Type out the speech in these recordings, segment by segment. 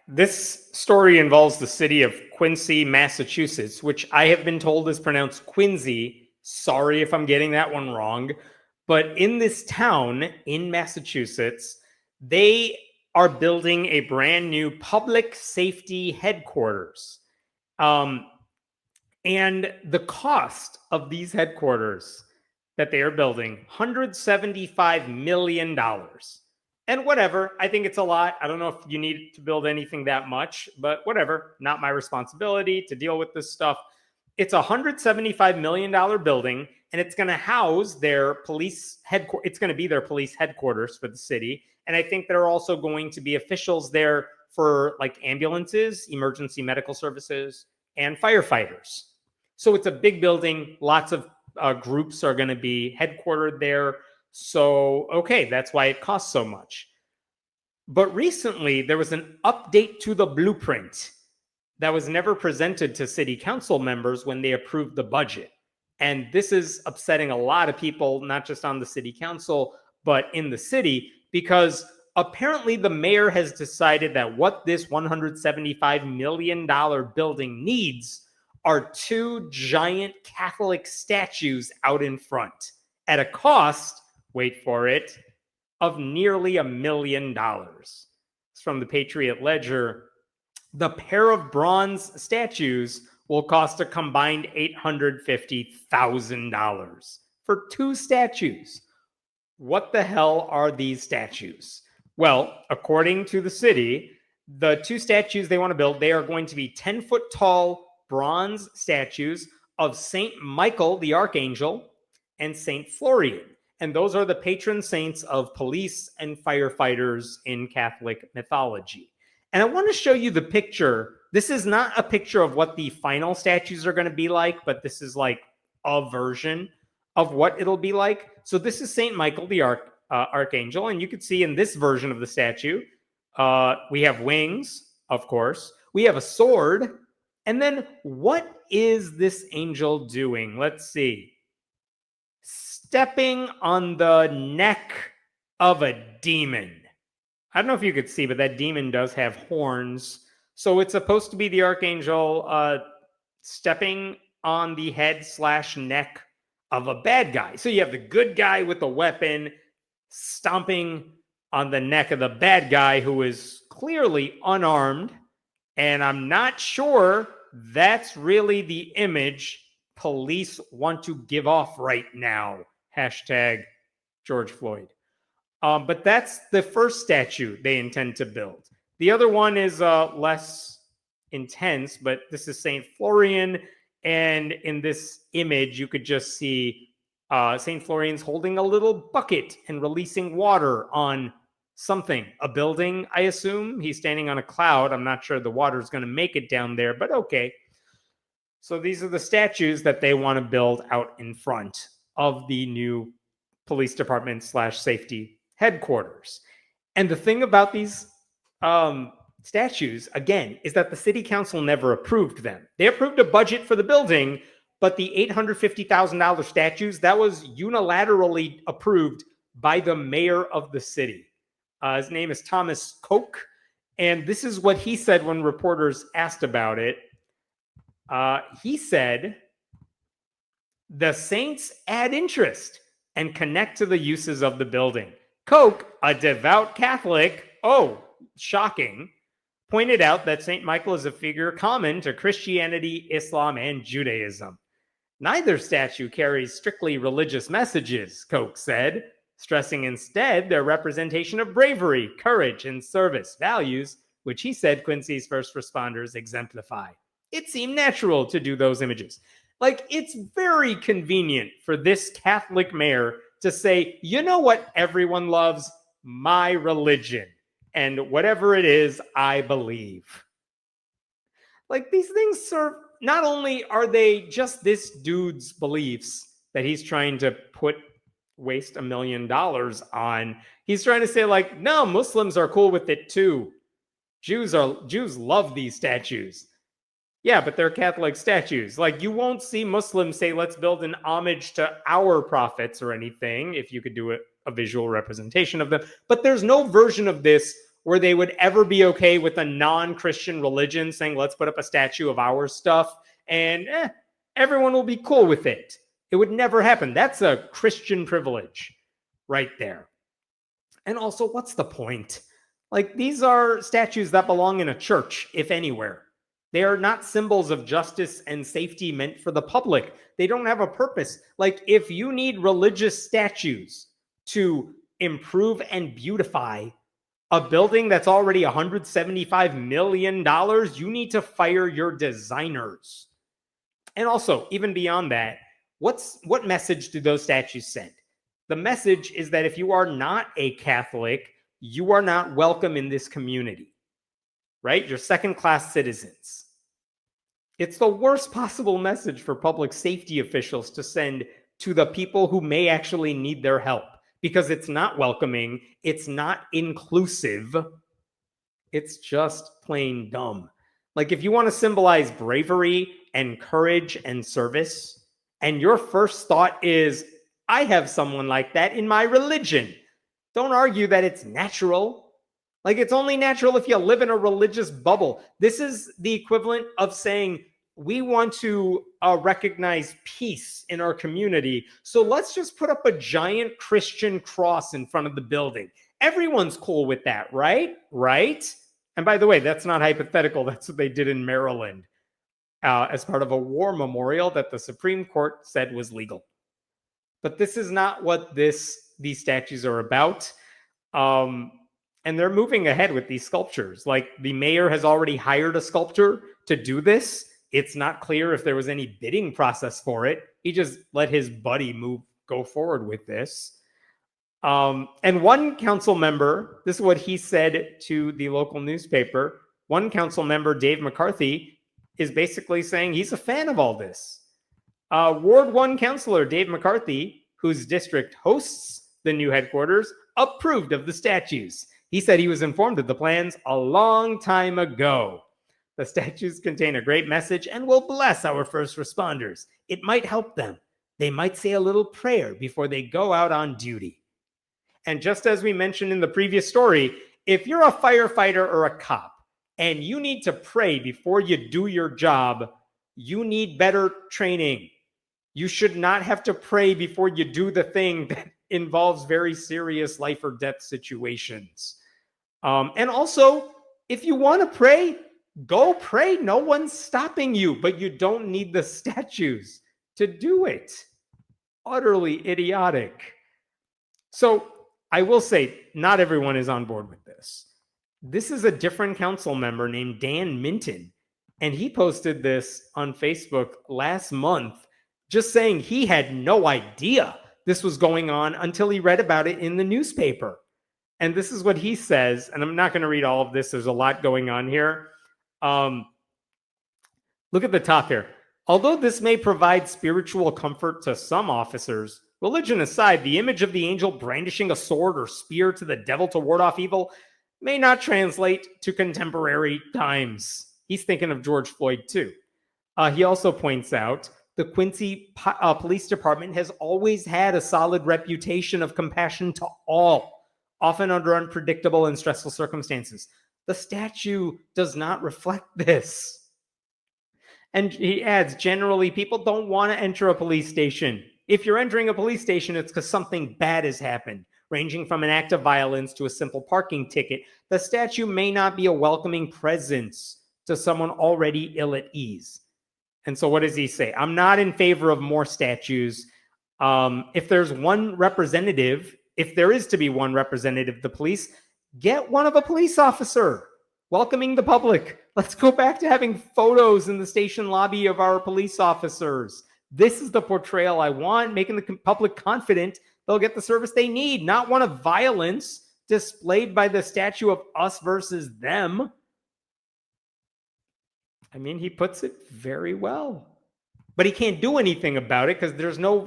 This story involves the city of Quincy, Massachusetts, which I have been told is pronounced Quincy. Sorry if I'm getting that one wrong. But in this town in Massachusetts, they are building a brand new public safety headquarters. And the cost of these headquarters that they are building, $175 million. And whatever, I think it's a lot. I don't know if you need to build anything that much, but whatever, not my responsibility to deal with this stuff. It's a $175 million building, and it's going to house their police headquarters. It's going to be their police headquarters for the city. And I think there are also going to be officials there for like ambulances, emergency medical services, and firefighters. So it's a big building. Lots of groups are going to be headquartered there. So, okay, that's why it costs so much. But recently, there was an update to the blueprint that was never presented to city council members when they approved the budget. And this is upsetting a lot of people, not just on the city council, but in the city, because apparently the mayor has decided that what this $175 million building needs are two giant Catholic statues out in front at a cost, wait for it, of nearly $1 million. It's from the Patriot Ledger. The pair of bronze statues will cost a combined $850,000 for two statues. What the hell are these statues? Well, according to the city, the two statues they want to build, they are going to be 10-foot tall bronze statues of St. Michael the Archangel and St. Florian. And those are the patron saints of police and firefighters in Catholic mythology. And I want to show you the picture. This is not a picture of what the final statues are going to be like, but this is like a version of what it'll be like. So this is St. Michael the Archangel. And you can see in this version of the statue, we have wings, of course. We have a sword. And then what is this angel doing? Let's see. Stepping on the neck of a demon. I don't know if you could see, but that demon does have horns. So it's supposed to be the archangel stepping on the head/neck of a bad guy. So you have the good guy with the weapon stomping on the neck of the bad guy who is clearly unarmed. And I'm not sure that's really the image police want to give off right now. Hashtag George Floyd. But that's the first statue they intend to build. The other one is less intense, but this is St. Florian. And in this image, you could just see St. Florian's holding a little bucket and releasing water on something, a building, I assume. He's standing on a cloud. I'm not sure the water is going to make it down there, but okay. So these are the statues that they want to build out in front of the new police department / safety headquarters. And the thing about these statues, again, is that the city council never approved them. They approved a budget for the building, but the $850,000 statues, that was unilaterally approved by the mayor of the city. His name is Thomas Koch, and this is what he said when reporters asked about it. He said, the saints add interest and connect to the uses of the building. Koch, a devout Catholic, shocking, pointed out that St. Michael is a figure common to Christianity, Islam, and Judaism. Neither statue carries strictly religious messages, Koch said, stressing instead their representation of bravery, courage, and service, values which he said Quincy's first responders exemplify. It seemed natural to do those images. Like, it's very convenient for this Catholic mayor to say, you know what everyone loves? My religion. And whatever it is, I believe. Like, these things serve, not only are they just this dude's beliefs that he's trying to waste $1 million on, he's trying to say, like, no, Muslims are cool with it too. Jews love these statues. Yeah, but they're Catholic statues. Like, you won't see Muslims say, let's build an homage to our prophets or anything, if you could do a visual representation of them. But there's no version of this where they would ever be okay with a non-Christian religion saying, let's put up a statue of our stuff and everyone will be cool with it. It would never happen. That's a Christian privilege right there. And also, what's the point? Like, these are statues that belong in a church, if anywhere. They are not symbols of justice and safety meant for the public. They don't have a purpose. Like, if you need religious statues to improve and beautify a building that's already $175 million, you need to fire your designers. And also, even beyond that, what message do those statues send? The message is that if you are not a Catholic, you are not welcome in this community, right? You're second-class citizens. It's the worst possible message for public safety officials to send to the people who may actually need their help, because it's not welcoming, it's not inclusive, it's just plain dumb. Like, if you want to symbolize bravery and courage and service, and your first thought is, I have someone like that in my religion, don't argue that it's natural. Like, it's only natural if you live in a religious bubble. This is the equivalent of saying, we want to recognize peace in our community, so let's just put up a giant Christian cross in front of the building. Everyone's cool with that, right? Right? And by the way, that's not hypothetical. That's what they did in Maryland as part of a war memorial that the Supreme Court said was legal. But this is not what these statues are about. And they're moving ahead with these sculptures. Like, the mayor has already hired a sculptor to do this. It's not clear if there was any bidding process for it. He just let his buddy go forward with this. And one council member, this is what he said to the local newspaper. One council member, Dave McCarthy, is basically saying he's a fan of all this. Ward 1 councilor Dave McCarthy, whose district hosts the new headquarters, approved of the statues. He said he was informed of the plans a long time ago. The statues contain a great message and will bless our first responders. It might help them. They might say a little prayer before they go out on duty. And just as we mentioned in the previous story, if you're a firefighter or a cop and you need to pray before you do your job, you need better training. You should not have to pray before you do the thing that involves very serious life or death situations. And also, if you want to pray, go pray. No one's stopping you, but you don't need the statues to do it. Utterly idiotic. So I will say, not everyone is on board with this. This is a different council member named Dan Minton, and he posted this on Facebook last month, just saying he had no idea this was going on until he read about it in the newspaper. And this is what he says, and I'm not going to read all of this. There's a lot going on here. Look at the top here. Although this may provide spiritual comfort to some officers, religion aside, the image of the angel brandishing a sword or spear to the devil to ward off evil may not translate to contemporary times. He's thinking of George Floyd too. He also points out the Quincy Police Department has always had a solid reputation of compassion to all, often under unpredictable and stressful circumstances. The statue does not reflect this. And he adds, generally, people don't want to enter a police station. If you're entering a police station, it's because something bad has happened, ranging from an act of violence to a simple parking ticket. The statue may not be a welcoming presence to someone already ill at ease. And so what does he say? I'm not in favor of more statues. If there's one representative, if there is to be one representative of the police, get one of a police officer welcoming the public. Let's go back to having photos in the station lobby of our police officers. This is the portrayal I want, making the public confident they'll get the service they need, not one of violence displayed by the statue of us versus them. I mean, he puts it very well. But he can't do anything about it because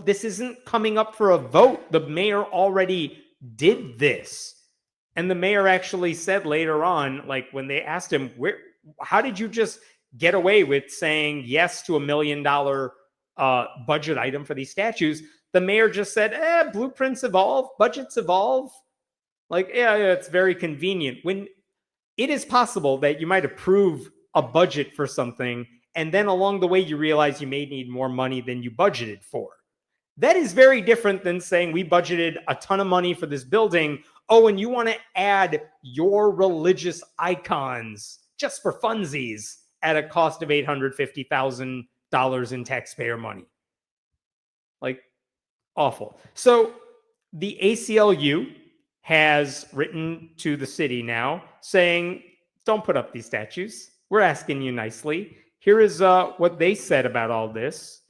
this isn't coming up for a vote. The mayor already did this. And the mayor actually said later on, like when they asked him, how did you just get away with saying yes to $1 million budget item for these statues? The mayor just said, blueprints evolve, budgets evolve. Like, yeah, it's very convenient. When it is possible that you might approve a budget for something, and then along the way you realize you may need more money than you budgeted for. That is very different than saying we budgeted a ton of money for this building. Oh, and you want to add your religious icons just for funsies at a cost of $850,000 in taxpayer money. Like, awful. So the ACLU has written to the city now saying, don't put up these statues. We're asking you nicely. Here is what they said about all this.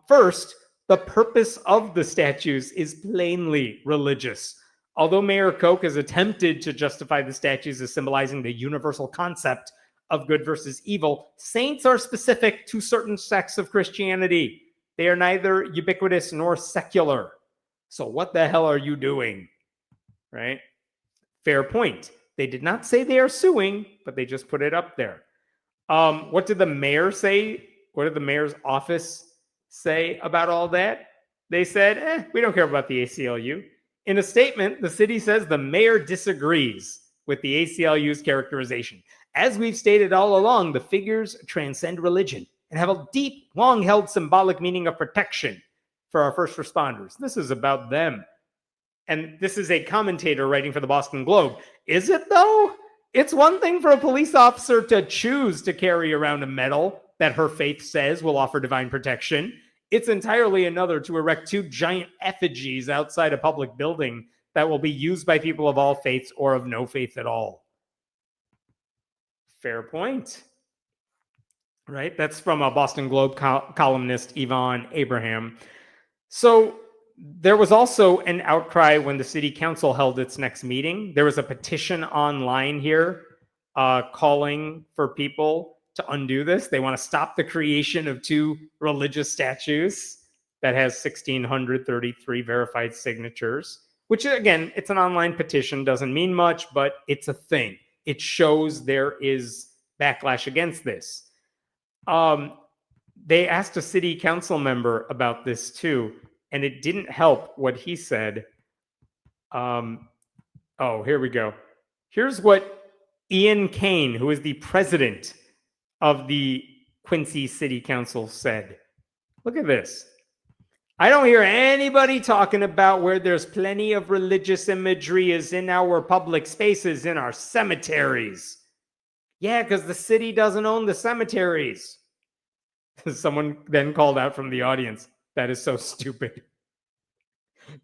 First, the purpose of the statues is plainly religious. Although Mayor Koch has attempted to justify the statues as symbolizing the universal concept of good versus evil, saints are specific to certain sects of Christianity. They are neither ubiquitous nor secular. So what the hell are you doing? Right? Fair point. They did not say they are suing, but they just put it up there. What did the mayor say? What did the mayor's office say about all that? They said, we don't care about the ACLU. In a statement, the city says the mayor disagrees with the ACLU's characterization. As we've stated all along, the figures transcend religion and have a deep, long-held symbolic meaning of protection for our first responders. This is about them. And this is a commentator writing for the Boston Globe. Is it, though? It's one thing for a police officer to choose to carry around a medal that her faith says will offer divine protection. It's entirely another to erect two giant effigies outside a public building that will be used by people of all faiths or of no faith at all. Fair point. Right? That's from a Boston Globe columnist, Yvonne Abraham. So there was also an outcry when the city council held its next meeting. There was a petition online here calling for people to undo this. They want to stop the creation of two religious statues that has 1,633 verified signatures, which, again, it's an online petition, doesn't mean much, but it's a thing. It shows there is backlash against this. They asked a city council member about this too, and it didn't help what he said. Here we go. Here's what Ian Kane, who is the president of the Quincy City Council, said. Look at this. I don't hear anybody talking about where there's plenty of religious imagery is in our public spaces, in our cemeteries. Yeah, because the city doesn't own the cemeteries. Someone then called out from the audience, that is so stupid.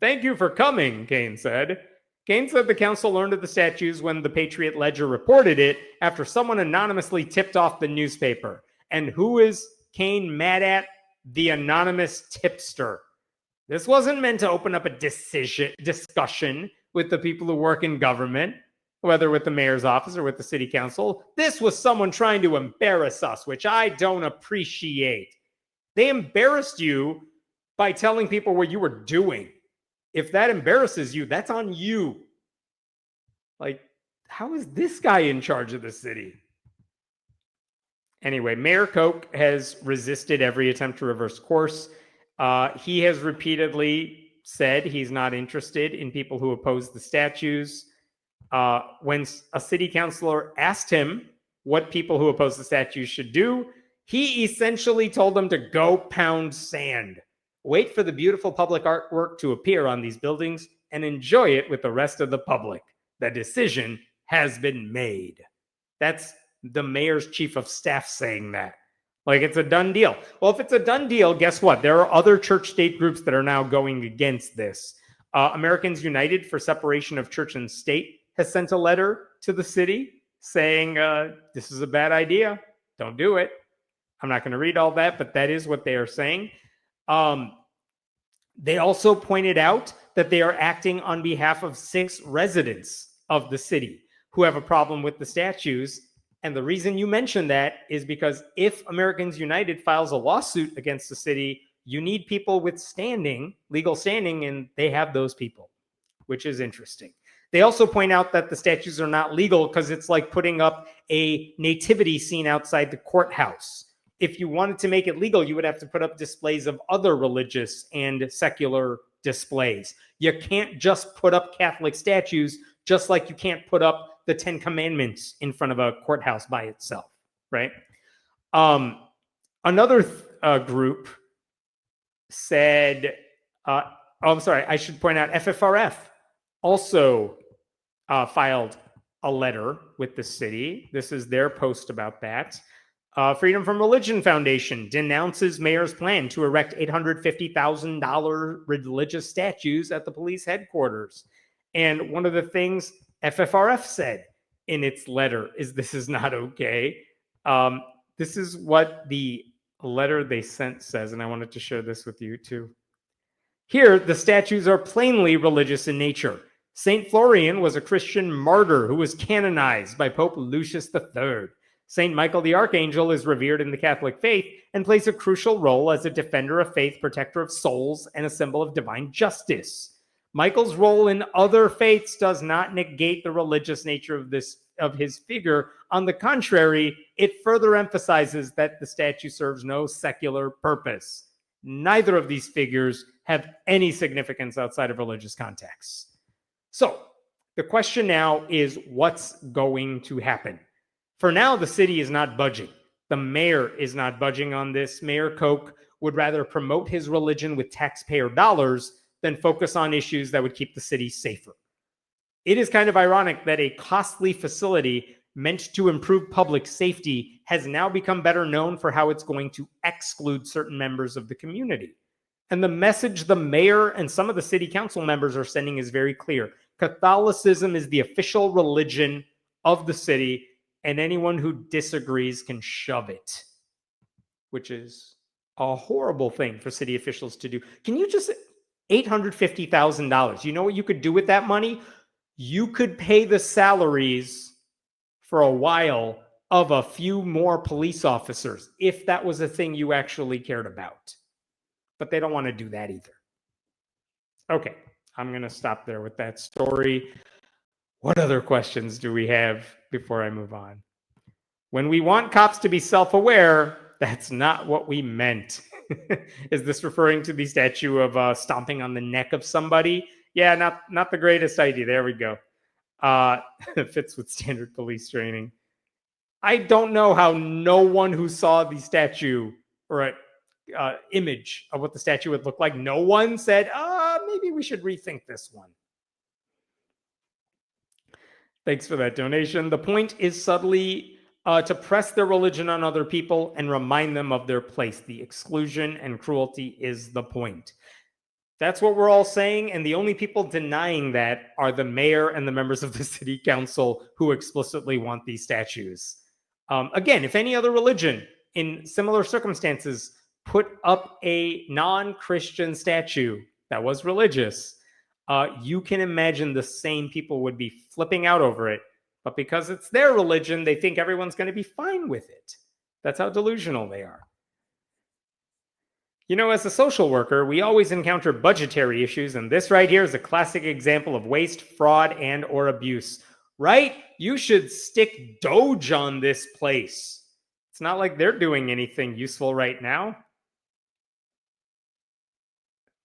Thank you for coming, Kane said. Kane said the council learned of the statues when the Patriot Ledger reported it after someone anonymously tipped off the newspaper. And who is Kane mad at? The anonymous tipster. This wasn't meant to open up a discussion with the people who work in government, whether with the mayor's office or with the city council. This was someone trying to embarrass us, which I don't appreciate. They embarrassed you by telling people what you were doing. If that embarrasses you, that's on you. Like, how is this guy in charge of the city? Anyway, Mayor Koch has resisted every attempt to reverse course. He has repeatedly said he's not interested in people who oppose the statues. When a city councilor asked him what people who oppose the statues should do, he essentially told them to go pound sand. Wait for the beautiful public artwork to appear on these buildings and enjoy it with the rest of the public. The decision has been made. That's the mayor's chief of staff saying that. Like, it's a done deal. Well, if it's a done deal, guess what? There are other church-state groups that are now going against this. Americans United for Separation of Church and State has sent a letter to the city saying, this is a bad idea. Don't do it. I'm not going to read all that, but that is what they are saying. They also pointed out that they are acting on behalf of 6 residents of the city who have a problem with the statues. And the reason you mention that is because if Americans United files a lawsuit against the city, you need people with standing, legal standing, and they have those people, which is interesting. They also point out that the statues are not legal because it's like putting up a nativity scene outside the courthouse. If you wanted to make it legal, you would have to put up displays of other religious and secular displays. You can't just put up Catholic statues, just like you can't put up the 10 Commandments in front of a courthouse by itself, right? Another group said, I'm sorry, I should point out FFRF also filed a letter with the city. This is their post about that. Freedom from Religion Foundation denounces mayor's plan to erect $850,000 religious statues at the police headquarters. And one of the things FFRF said in its letter is this is not okay. This is what the letter they sent says, and I wanted to share this with you too. Here, the statues are plainly religious in nature. St. Florian was a Christian martyr who was canonized by Pope Lucius III. St. Michael the Archangel is revered in the Catholic faith and plays a crucial role as a defender of faith, protector of souls, and a symbol of divine justice. Michael's role in other faiths does not negate the religious nature of his figure. On the contrary, it further emphasizes that the statue serves no secular purpose. Neither of these figures have any significance outside of religious contexts. So the question now is, what's going to happen? For now, the city is not budging. The mayor is not budging on this. Mayor Koch would rather promote his religion with taxpayer dollars than focus on issues that would keep the city safer. It is kind of ironic that a costly facility meant to improve public safety has now become better known for how it's going to exclude certain members of the community. And the message the mayor and some of the city council members are sending is very clear. Catholicism is the official religion of the city, and anyone who disagrees can shove it, which is a horrible thing for city officials to do. Can you just, $850,000, you know what you could do with that money? You could pay the salaries for a while of a few more police officers, if that was a thing you actually cared about. But they don't want to do that either. Okay, I'm going to stop there with that story. What other questions do we have before I move on? When we want cops to be self-aware, that's not what we meant. Is this referring to the statue of stomping on the neck of somebody? Yeah, not the greatest idea. There we go. Fits with standard police training. I don't know how no one who saw the statue or an image of what the statue would look like, no one said, maybe we should rethink this one. Thanks for that donation. The point is subtly to press their religion on other people and remind them of their place. The exclusion and cruelty is the point. That's what we're all saying, and the only people denying that are the mayor and the members of the city council who explicitly want these statues. Again, if any other religion in similar circumstances put up a non-Christian statue that was religious, you can imagine the same people would be flipping out over it. But because it's their religion, they think everyone's going to be fine with it. That's how delusional they are. You know, as a social worker, we always encounter budgetary issues, and this right here is a classic example of waste, fraud, and or abuse. Right? You should stick Doge on this place. It's not like they're doing anything useful right now.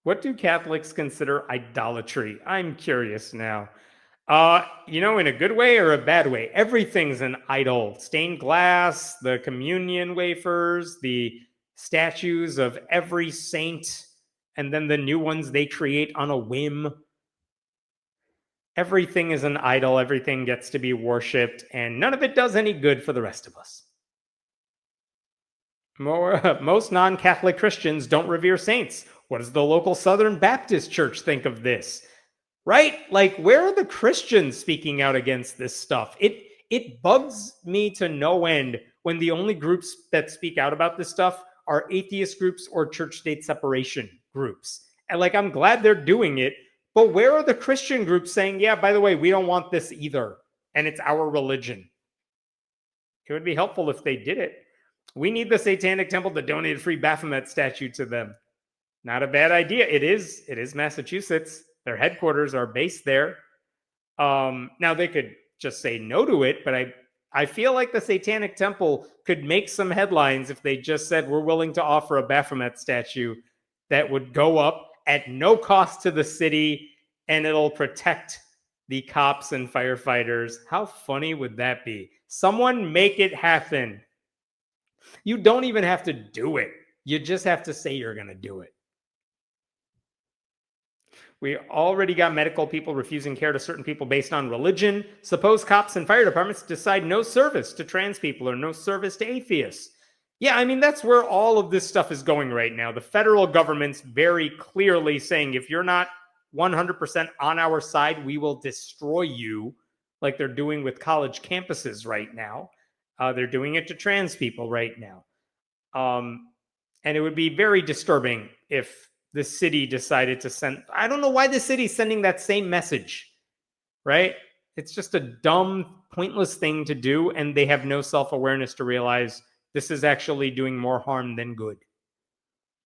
What do Catholics consider idolatry? I'm curious now. You know, in a good way or a bad way? Everything's an idol. Stained glass, the communion wafers, the statues of every saint, and then the new ones they create on a whim. Everything is an idol. Everything gets to be worshipped, and none of it does any good for the rest of us. Most non-Catholic Christians don't revere saints. What does the local Southern Baptist Church think of this? Right? Like, where are the Christians speaking out against this stuff? It bugs me to no end when the only groups that speak out about this stuff are atheist groups or church-state separation groups. And like, I'm glad they're doing it, but where are the Christian groups saying, yeah, by the way, we don't want this either, and it's our religion? It would be helpful if they did it. We need the Satanic Temple to donate a free Baphomet statue to them. Not a bad idea. It is Massachusetts. Their headquarters are based there. Now they could just say no to it, but I feel like the Satanic Temple could make some headlines if they just said we're willing to offer a Baphomet statue that would go up at no cost to the city, and it'll protect the cops and firefighters. How funny would that be? Someone make it happen. You don't even have to do it. You just have to say you're going to do it. We already got medical people refusing care to certain people based on religion. Suppose cops and fire departments decide no service to trans people or no service to atheists. Yeah, I mean, that's where all of this stuff is going right now. The federal government's very clearly saying, if you're not 100% on our side, we will destroy you, like they're doing with college campuses right now. They're doing it to trans people right now. And it would be very disturbing if the city decided to send, I don't know why the city's sending that same message, right? It's just a dumb, pointless thing to do, and they have no self-awareness to realize this is actually doing more harm than good.